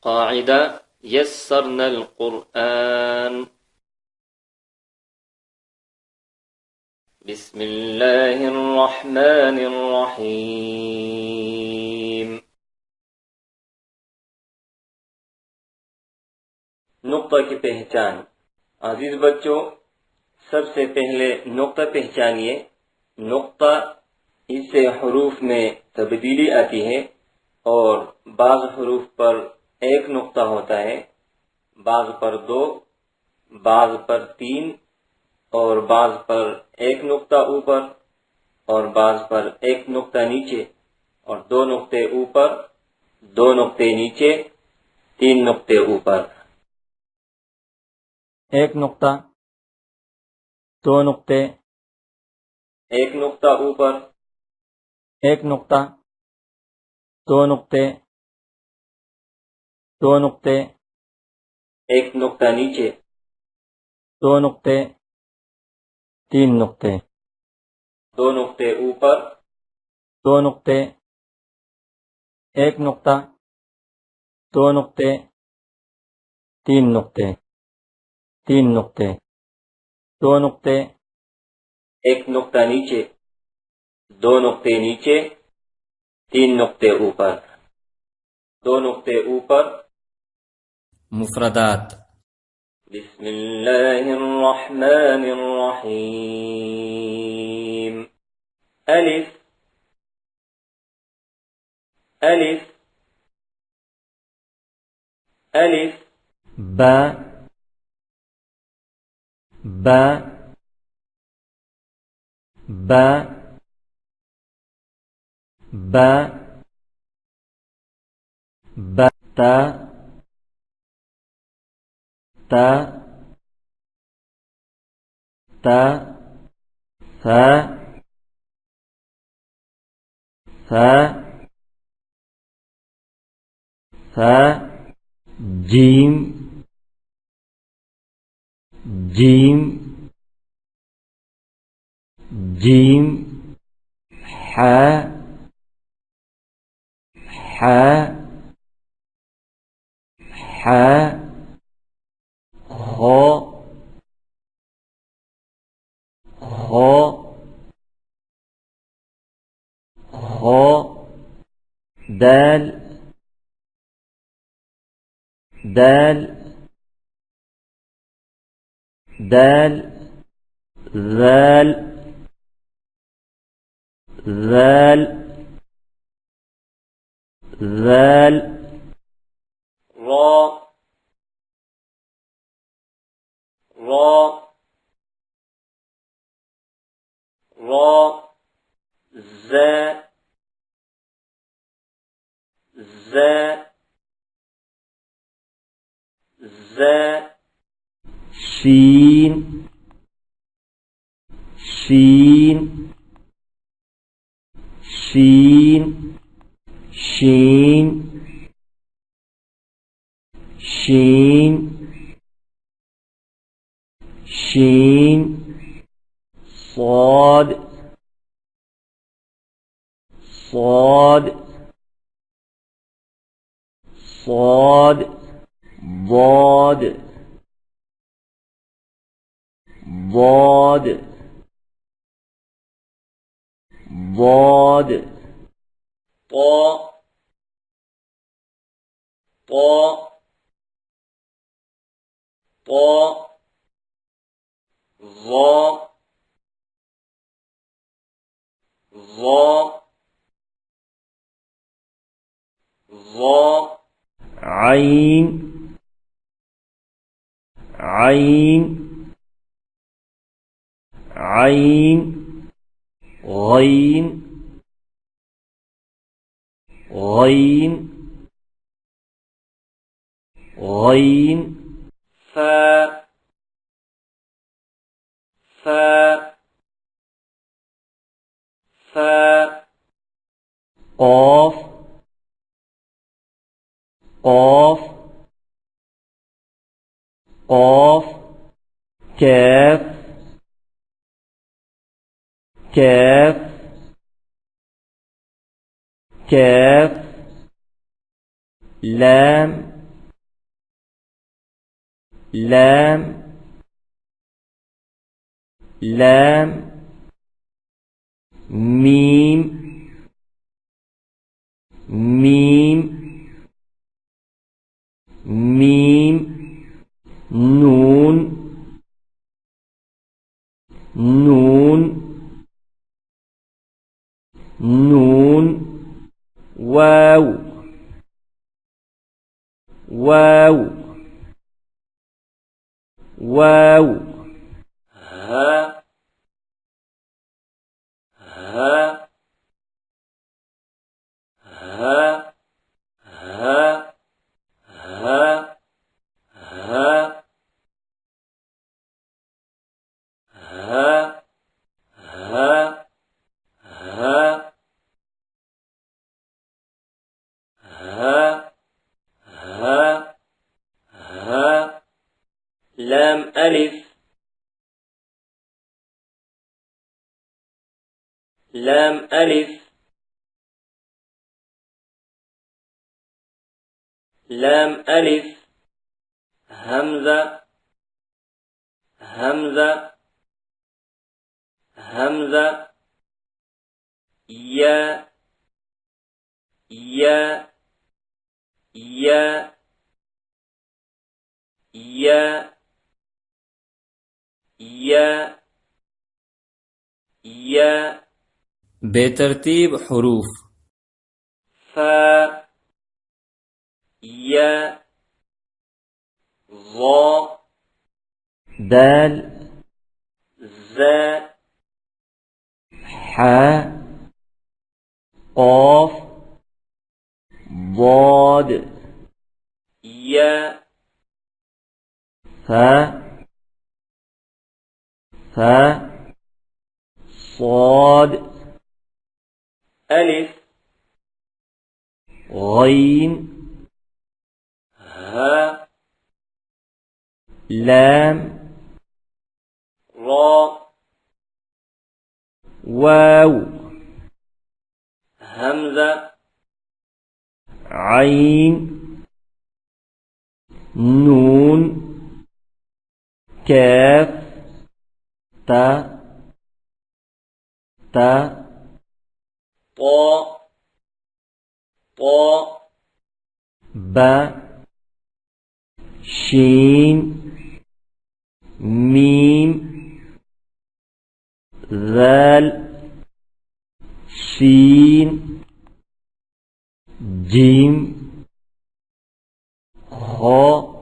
قاعدة يسرنا القرآن بسم الله الرحمن الرحيم नुक्ता की पहचान। अजीज बच्चों, सबसे पहले नुक्ता पहचानिए। नुक्ता, इससे हुरूफ में तब्दीली आती है और बाज़ हुरूफ पर एक नुक्ता होता है, बाज़ पर दो, बाज़ पर तीन और बाज़ पर एक नुक्ता ऊपर और बाज़ पर एक नुक्ता नीचे और दो नुक्ते ऊपर, दो नुक्ते नीचे, तीन नुक्ते ऊपर। एक नुक्ता, दो नुक्ते, एक नुक्ता ऊपर, एक नुक्ता, दो नुक्ते, दो नुक्ते, एक नुक्ता नीचे, दो नुक्ते, तीन नुक्ते, दो नुक्ते ऊपर, दो नुक्ते, एक नुक्ता, दो नुक्ते, तीन नुक्ते, तीन नुक्ते, दो नुक्ते, एक नुक्ता नीचे, दो नुक्ते नीचे, तीन नुक्ते ऊपर, दो नुक्ते ऊपर। मुफरदात। बिस्मिल्लाहिर्रहमानिर्रहीम। अलिफ, अलिफ, अलिफ, बा, बा, बा, बा, बा, ता, ता, ता, सा, सा, सा, जीम, जीम, जीम, हा, हा, हा, हो, हो, हो, दाल, दाल, दाल, ذال، ذال، ذال، را، را، را، زا، زا، زا، شين، شين، شين، شين، شين، شين، صاد، صاد، صاد، ضاد، ضاد، ضاد، طا، طا، طا، ظا، ظا، ظا، عين، عين، عين، غين، غين، غين، فا، فا، فا، قاف، قاف، قاف، كاف، كاف، كاف، لام، لام لام ميم ميم ميم نون نون نون واو واو واو ها ها ها ها ها ها ها ها ها ها ها ها لام ألف لام ألف لام ألف همزة همزة همزة يا يا يا يا يا يا بترتيب حروف فا يا ظا دال زا حاء قاف ضاد يا فاء صاد ألف غين ها لام را واو همزة عين نون كاف تا طا طا با شين ميم ذال سين جيم خاء